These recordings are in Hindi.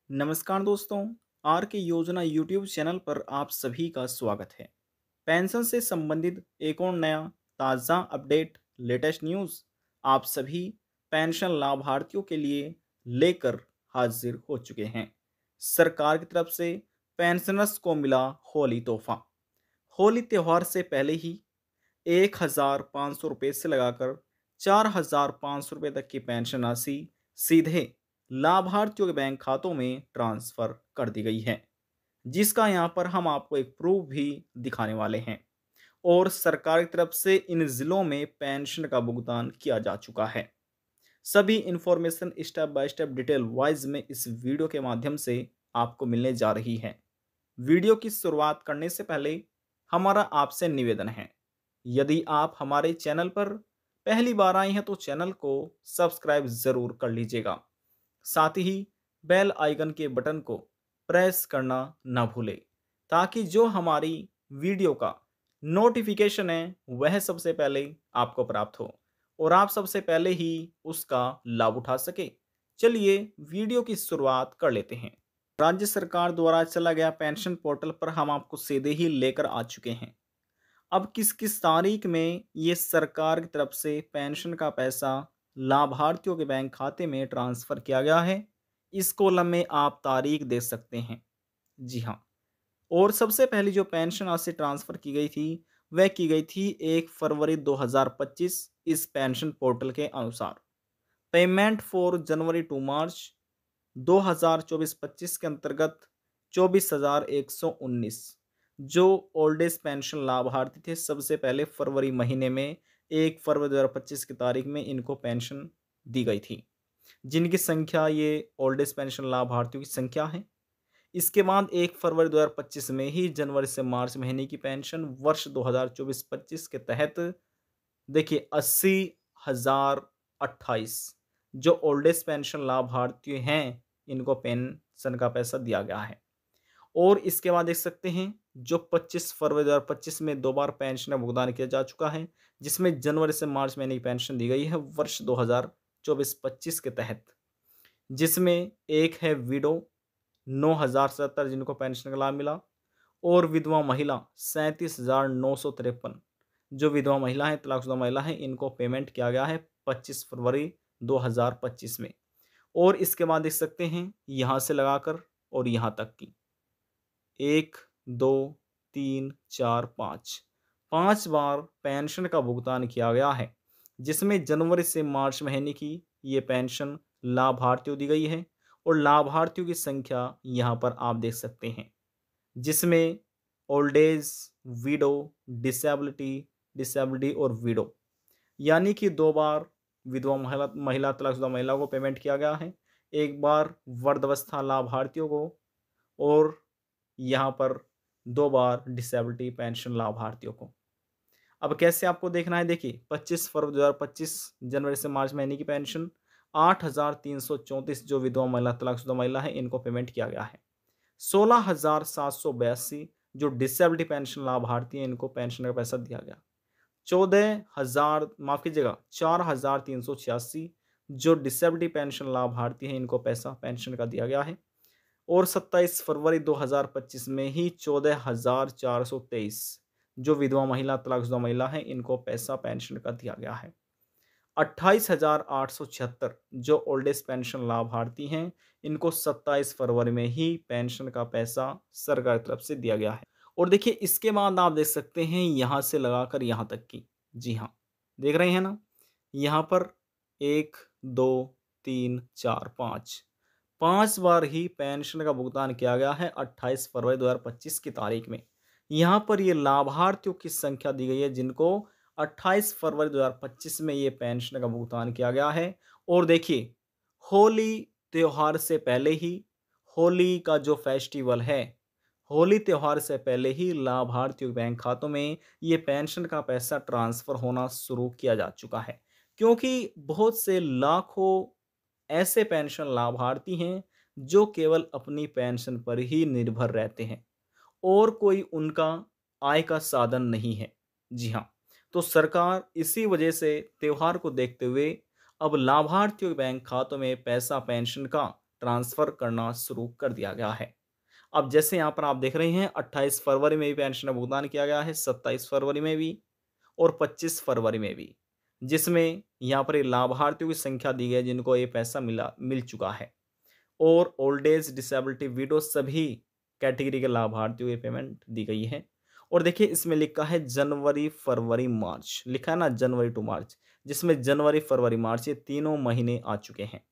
नमस्कार दोस्तों। आर के योजना यूट्यूब चैनल पर आप सभी का स्वागत है। पेंशन से संबंधित एक और नया ताज़ा अपडेट, लेटेस्ट न्यूज़ आप सभी पेंशन लाभार्थियों के लिए लेकर हाजिर हो चुके हैं। सरकार की तरफ से पेंशनर्स को मिला होली तोहफा। होली त्यौहार से पहले ही 1,500 रुपये से लगाकर 4,500 रुपये तक की पेंशन राशि सीधे लाभार्थियों के बैंक खातों में ट्रांसफर कर दी गई है, जिसका यहाँ पर हम आपको एक प्रूफ भी दिखाने वाले हैं। और सरकार की तरफ से इन जिलों में पेंशन का भुगतान किया जा चुका है। सभी information step by step detail wise में इस वीडियो के माध्यम से आपको मिलने जा रही है। वीडियो की शुरुआत करने से पहले हमारा आपसे निवेदन है, यदि आप हमारे चैनल पर पहली बार आए हैं तो चैनल को सब्सक्राइब ज़रूर कर लीजिएगा। साथ ही बेल आइकन के बटन को प्रेस करना ना भूलें, ताकि जो हमारी वीडियो का नोटिफिकेशन है वह सबसे पहले आपको प्राप्त हो और आप सबसे पहले ही उसका लाभ उठा सके। चलिए वीडियो की शुरुआत कर लेते हैं। राज्य सरकार द्वारा चला गया पेंशन पोर्टल पर हम आपको सीधे ही लेकर आ चुके हैं। अब किस किस तारीख में ये सरकार की तरफ से पेंशन का पैसा लाभार्थियों के बैंक खाते में ट्रांसफ़र किया गया है, इस कॉलम में आप तारीख देख सकते हैं। जी हाँ। और सबसे पहली जो पेंशन राशि ट्रांसफ़र की गई थी, वह की गई थी 1 फरवरी 2025 इस पेंशन पोर्टल के अनुसार। पेमेंट फॉर जनवरी टू मार्च 2024-25 के अंतर्गत 24,119 जो ओल्ड एज पेंशन लाभार्थी थे, सबसे पहले फरवरी महीने में 1 फरवरी 2025 की तारीख में इनको पेंशन दी गई थी, जिनकी संख्या ये ओल्ड एज पेंशन लाभार्थियों की संख्या है। इसके बाद 1 फरवरी 2025 में ही जनवरी से मार्च महीने की पेंशन वर्ष 2024-25 के तहत देखिए 80,028 जो ओल्ड एज पेंशन लाभार्थी हैं, इनको पेंशन का पैसा दिया गया है। और इसके बाद देख सकते हैं जो 25 फरवरी 2025 में 2 बार पेंशन का भुगतान किया जा चुका है, जिसमें जनवरी से मार्च महीने की पेंशन दी गई है वर्ष 2024-25 के तहत, जिसमें एक है विडो 9,077 जिनको पेंशन का लाभ मिला, और विधवा महिला 37,953 जो विधवा महिला है, तलाकशुदा महिला है, इनको पेमेंट किया गया है 25 फरवरी 2025 में। और इसके बाद देख सकते हैं यहाँ से लगाकर और यहाँ तक की 1, 2, 3, 4, 5 बार पेंशन का भुगतान किया गया है, जिसमें जनवरी से मार्च महीने की ये पेंशन लाभार्थियों दी गई है। और लाभार्थियों की संख्या यहाँ पर आप देख सकते हैं, जिसमें ओल्ड एज, विडो, डिसेबिलिटी और विडो, यानी कि 2 बार विधवा महिला तलाकशुदा महिला को पेमेंट किया गया है, 1 बार वृद्धावस्था लाभार्थियों को, और यहाँ पर 2 बार डिसेबिलिटी पेंशन लाभार्थियों को। अब कैसे आपको देखना है, देखिए 25 फरवरी 2025 जनवरी से मार्च महीने की पेंशन 8,334 जो विधवा महिला तलाकशुदा महिला है, इनको पेमेंट किया गया है। 16,782 जो डिसेबिलिटी पेंशन लाभार्थी हैं, इनको पेंशन का पैसा दिया गया। 14,000 माफ़ कीजिएगा 4,386 जो डिसेबिलिटी पेंशन लाभार्थी हैं, इनको पैसा पेंशन का दिया गया है। और 27 फरवरी 2025 में ही 14,423 जो विधवा महिला तलाकशुदा महिला हैं, इनको पैसा पेंशन का दिया गया है। 28,876 जो ओल्ड एज पेंशन लाभार्थी हैं, इनको 27 फरवरी में ही पेंशन का पैसा सरकार की तरफ से दिया गया है। और देखिए इसके बाद आप देख सकते हैं यहाँ से लगाकर यहाँ तक की, जी हाँ, देख रहे हैं ना, यहाँ पर 1, 2, 3, 4, 5 बार ही पेंशन का भुगतान किया गया है 28 फरवरी 2025 की तारीख में। यहाँ पर ये लाभार्थियों की संख्या दी गई है जिनको 28 फरवरी 2025 में ये पेंशन का भुगतान किया गया है। और देखिए होली त्यौहार से पहले ही, होली का जो फेस्टिवल है, होली त्यौहार से पहले ही लाभार्थियों के बैंक खातों में ये पेंशन का पैसा ट्रांसफ़र होना शुरू किया जा चुका है, क्योंकि बहुत से लाखों ऐसे पेंशन लाभार्थी हैं जो केवल अपनी पेंशन पर ही निर्भर रहते हैं और कोई उनका आय का साधन नहीं है। जी हाँ, तो सरकार इसी वजह से त्योहार को देखते हुए अब लाभार्थियों के बैंक खातों में पैसा पेंशन का ट्रांसफ़र करना शुरू कर दिया गया है। अब जैसे यहाँ पर आप देख रहे हैं 28 फरवरी में भी पेंशन का भुगतान किया गया है, 27 फरवरी में भी और 25 फरवरी में भी, जिसमें यहाँ पर ये लाभार्थियों की संख्या दी गई है जिनको ये पैसा मिल चुका है। और ओल्ड एज, डिसेबिलिटी, विडो सभी कैटेगरी के लाभार्थियों को ये पेमेंट दी गई है। और देखिए इसमें लिखा है जनवरी, फरवरी, मार्च, लिखा है ना जनवरी टू मार्च, जिसमें जनवरी, फरवरी, मार्च ये तीनों महीने आ चुके हैं।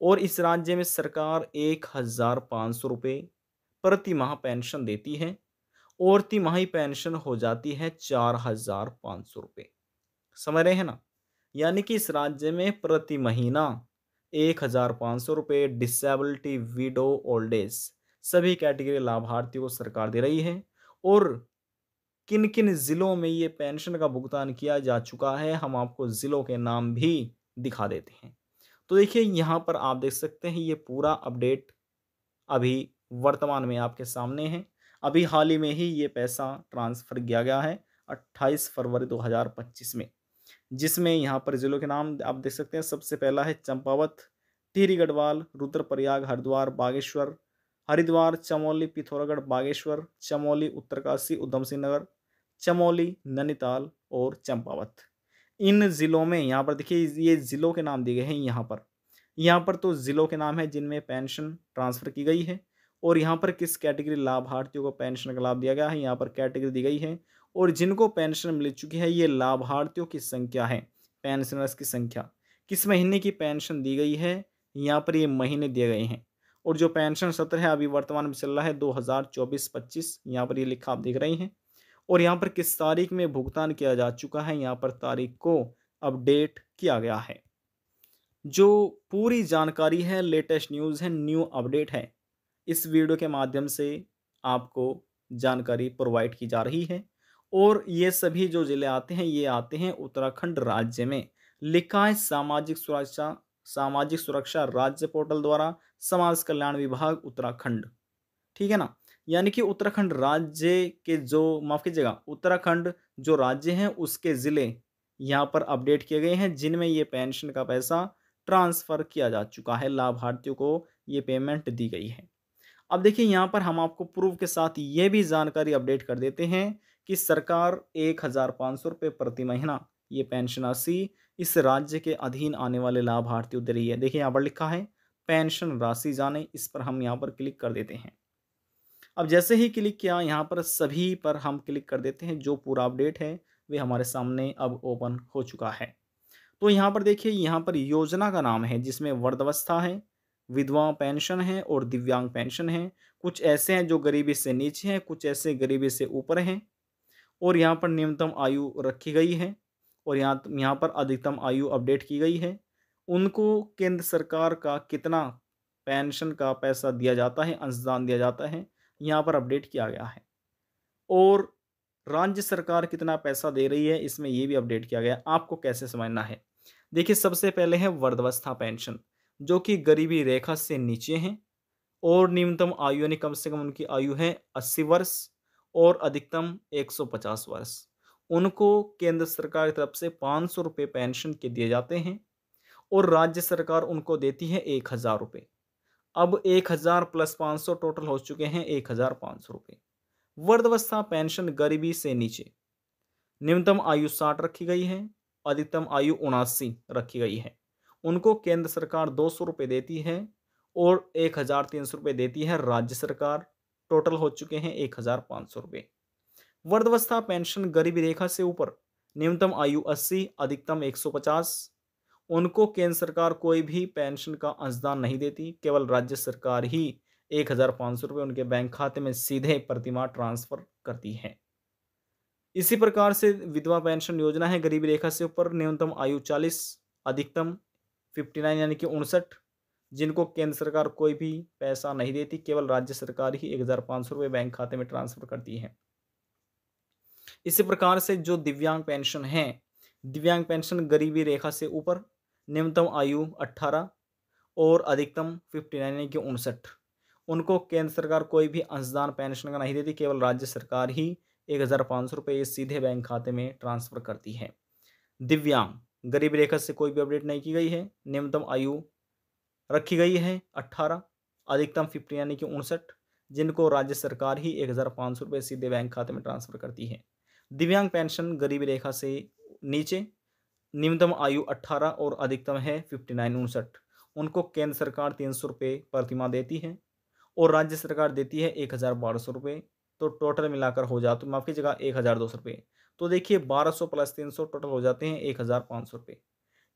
और इस राज्य में सरकार 1,500 रुपये प्रति माह पेंशन देती है और तिमाही पेंशन हो जाती है 4,500 रुपये। समझ रहे हैं ना? यानी कि इस राज्य में प्रति महीना 1,500 रुपये डिसेबिलिटी, विडो, ओल्ड एज सभी कैटेगरी लाभार्थियों को सरकार दे रही है। और किन किन जिलों में ये पेंशन का भुगतान किया जा चुका है, हम आपको जिलों के नाम भी दिखा देते हैं। तो देखिए यहाँ पर आप देख सकते हैं ये पूरा अपडेट अभी वर्तमान में आपके सामने है। अभी हाल ही में ही ये पैसा ट्रांसफ़र किया गया है 28 फरवरी 2025 में, जिसमें यहाँ पर ज़िलों के नाम आप देख सकते हैं। सबसे पहला है चंपावत, टिहरी गढ़वाल, रुद्रप्रयाग, हरिद्वार, बागेश्वर, हरिद्वार, चमोली, पिथौरागढ़, बागेश्वर, चमोली, उत्तरकाशी, उधम सिंह नगर, चमोली, नैनीताल और चंपावत। इन ज़िलों में यहाँ पर देखिए ये ज़िलों के नाम दिए गए हैं यहाँ पर तो ज़िलों के नाम हैं जिनमें पेंशन ट्रांसफ़र की गई है। और यहाँ पर किस कैटेगरी लाभार्थियों को पेंशन का लाभ दिया गया है, यहाँ पर कैटेगरी दी गई है। और जिनको पेंशन मिल चुकी है ये लाभार्थियों की संख्या है, पेंशनर्स की संख्या। किस महीने की पेंशन दी गई है, यहाँ पर ये महीने दिए गए हैं। और जो पेंशन सत्र है अभी वर्तमान में चल रहा है 2024-25, यहाँ पर ये लिखा आप देख रहे हैं। और यहाँ पर किस तारीख में भुगतान किया जा चुका है, यहाँ पर तारीख को अपडेट किया गया है। जो पूरी जानकारी है, लेटेस्ट न्यूज़ है, न्यू अपडेट है, इस वीडियो के माध्यम से आपको जानकारी प्रोवाइड की जा रही है। और ये सभी जो ज़िले आते हैं ये आते हैं उत्तराखंड राज्य में। लिखा है सामाजिक सुरक्षा राज्य पोर्टल द्वारा समाज कल्याण विभाग उत्तराखंड, ठीक है ना? यानी कि उत्तराखंड राज्य के जो माफ़ कीजिएगा, उत्तराखंड जो राज्य हैं उसके ज़िले यहाँ पर अपडेट किए गए हैं जिनमें ये पेंशन का पैसा ट्रांसफ़र किया जा चुका है, लाभार्थियों को ये पेमेंट दी गई है। अब देखिए यहाँ पर हम आपको प्रूफ के साथ ये भी जानकारी अपडेट कर देते हैं कि सरकार 1,500 रुपये प्रति महीना ये पेंशन राशि इस राज्य के अधीन आने वाले लाभार्थियों दे रही है। देखिए यहाँ पर लिखा है पेंशन राशि जाने, इस पर हम यहाँ पर क्लिक कर देते हैं। अब जैसे ही क्लिक किया यहाँ पर सभी पर हम क्लिक कर देते हैं, जो पूरा अपडेट है वे हमारे सामने अब ओपन हो चुका है। तो यहाँ पर देखिए यहाँ पर योजना का नाम है जिसमें वृद्धावस्था है, विधवा पेंशन है और दिव्यांग पेंशन है। कुछ ऐसे हैं जो गरीबी से नीचे हैं, कुछ ऐसे गरीबी से ऊपर हैं। और यहाँ पर न्यूनतम आयु रखी गई है और यहाँ पर अधिकतम आयु अपडेट की गई है। उनको केंद्र सरकार का कितना पेंशन का पैसा दिया जाता है, अंशदान दिया जाता है, यहाँ पर अपडेट किया गया है। और राज्य सरकार कितना पैसा दे रही है इसमें ये भी अपडेट किया गया है। आपको कैसे समझना है? देखिए सबसे पहले है वृद्धावस्था पेंशन, जो कि गरीबी रेखा से नीचे हैं और न्यूनतम आयु यानी कम से कम उनकी आयु है 80 वर्ष और अधिकतम 150 वर्ष। उनको केंद्र सरकार की तरफ से 500 रुपये पेंशन के दिए जाते हैं और राज्य सरकार उनको देती है 1,000 रुपये। अब 1,000 प्लस 500 टोटल हो चुके हैं 1,500 रुपये। वृद्धावस्था पेंशन गरीबी से नीचे, न्यूनतम आयु 60 रखी गई है, अधिकतम आयु 79 रखी गई है। उनको केंद्र सरकार 200 रुपये देती है और 1,300 रुपये देती है राज्य सरकार। टोटल हो चुके हैं 1,500 रुपये। वृद्धावस्था पेंशन गरीबी रेखा से ऊपर, न्यूनतम आयु 80, अधिकतम 150। उनको केंद्र सरकार कोई भी पेंशन का अंशदान नहीं देती, केवल राज्य सरकार ही 1,500 रुपये उनके बैंक खाते में सीधे प्रतिमाह ट्रांसफर करती है। इसी प्रकार से विधवा पेंशन योजना है गरीबी रेखा से ऊपर, न्यूनतम आयु 40, अधिकतम 59 यानी कि 59। जिनको केंद्र सरकार कोई भी पैसा नहीं देती, केवल राज्य सरकार ही 1,500 रुपये बैंक खाते में ट्रांसफर करती है। इसी प्रकार से जो दिव्यांग पेंशन है, दिव्यांग पेंशन गरीबी रेखा से ऊपर, न्यूनतम आयु 18 और अधिकतम 59 यानी कि 59। उनको केंद्र सरकार कोई भी अंशदान पेंशन का नहीं देती, केवल राज्य सरकार ही 1,500 रुपये सीधे बैंक खाते में ट्रांसफ़र करती है। दिव्यांग गरीबी रेखा से कोई भी अपडेट नहीं की गई है, न्यूनतम आयु रखी गई है 18 अधिकतम 50 यानी कि 59, जिनको राज्य सरकार ही 1,500 रुपये सीधे बैंक खाते में ट्रांसफ़र करती है। दिव्यांग पेंशन गरीबी रेखा से नीचे, न्यूनतम आयु 18 और अधिकतम है 59 59, उनको केंद्र सरकार 300 रुपये प्रतिमाह देती है और राज्य सरकार देती है 1,1200 रुपये। तो टोटल मिलाकर हो जाता, माफ़ कीजिएगा, 1,200 रुपये। तो देखिए 1200 प्लस 300 टोटल हो जाते हैं 1,500 रुपये।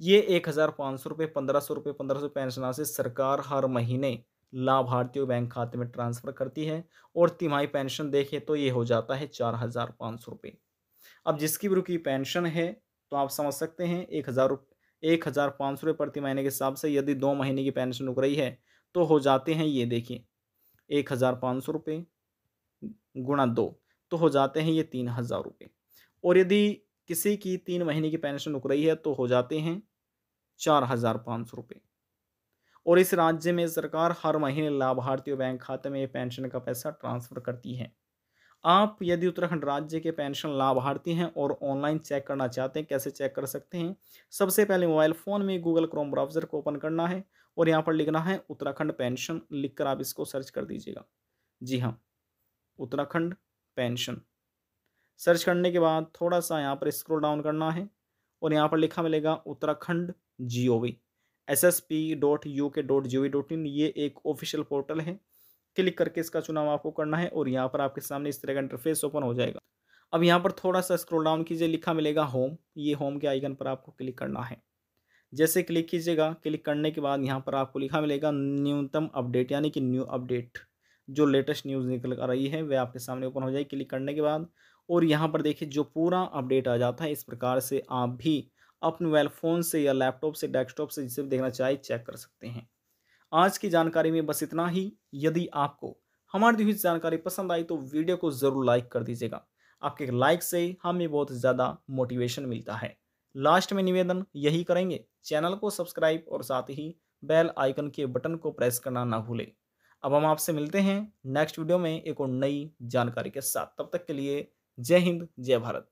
ये 1,500 रुपये, 1,500 पेंशन राशि सरकार हर महीने लाभार्थियों के बैंक खाते में ट्रांसफ़र करती है और तिमाही पेंशन देखें तो ये हो जाता है 4,500 रुपये। अब जिसकी भी रुकी पेंशन है, तो आप समझ सकते हैं 1,500 रुपये प्रति महीने के हिसाब से यदि 2 महीने की पेंशन रुक रही है, तो हो जाते हैं, ये देखिए, 1,500 रुपये गुणा 2, तो हो जाते हैं ये 3,000 रुपये। और यदि किसी की 3 महीने की पेंशन रुक रही है, तो हो जाते हैं 4,500 रुपये। और इस राज्य में सरकार हर महीने लाभार्थियों बैंक खाते में ये पेंशन का पैसा ट्रांसफ़र करती है। आप यदि उत्तराखंड राज्य के पेंशन लाभार्थी हैं और ऑनलाइन चेक करना चाहते हैं, कैसे चेक कर सकते हैं? सबसे पहले मोबाइल फ़ोन में गूगल क्रोम ब्राउज़र को ओपन करना है और यहाँ पर लिखना है उत्तराखंड पेंशन, लिखकर आप इसको सर्च कर दीजिएगा। जी हाँ, उत्तराखंड पेंशन। सर्च करने के बाद थोड़ा-सा यहाँ पर स्क्रॉल डाउन करना है और यहाँ पर लिखा मिलेगा उत्तराखंड जीओवी, ssp.uk.gov.in। ये एक ऑफ़िशियल पोर्टल है। क्लिक करके इसका चुनाव आपको करना है और यहाँ पर आपके सामने इस तरह का इंटरफेस ओपन हो जाएगा। अब यहाँ पर थोड़ा-सा स्क्रॉल डाउन कीजिए, लिखा मिलेगा होम, ये होम के आइकन पर आपको क्लिक करना है। जैसे क्लिक कीजिएगा, क्लिक करने के बाद यहाँ पर आपको लिखा मिलेगा न्यूनतम अपडेट, यानी कि न्यू अपडेट। जो लेटेस्ट न्यूज़ निकल कर रही है वह आपके सामने ओपन हो जाएगी क्लिक करने के बाद। और यहाँ पर देखिए जो पूरा अपडेट आ जाता है, इस प्रकार से आप भी अपने मोबाइल फ़ोन से या लैपटॉप से, डेस्कटॉप से, जिसे भी देखना चाहे चेक कर सकते हैं। आज की जानकारी में बस इतना ही। यदि आपको हमारी दी हुई जानकारी पसंद आई तो वीडियो को ज़रूर लाइक कर दीजिएगा। आपके एक लाइक से हमें बहुत ज़्यादा मोटिवेशन मिलता है। लास्ट में निवेदन यही करेंगे, चैनल को सब्सक्राइब और साथ ही बेल आइकन के बटन को प्रेस करना ना भूलें। अब हम आपसे मिलते हैं नेक्स्ट वीडियो में एक और नई जानकारी के साथ। तब तक के लिए जय हिंद, जय भारत।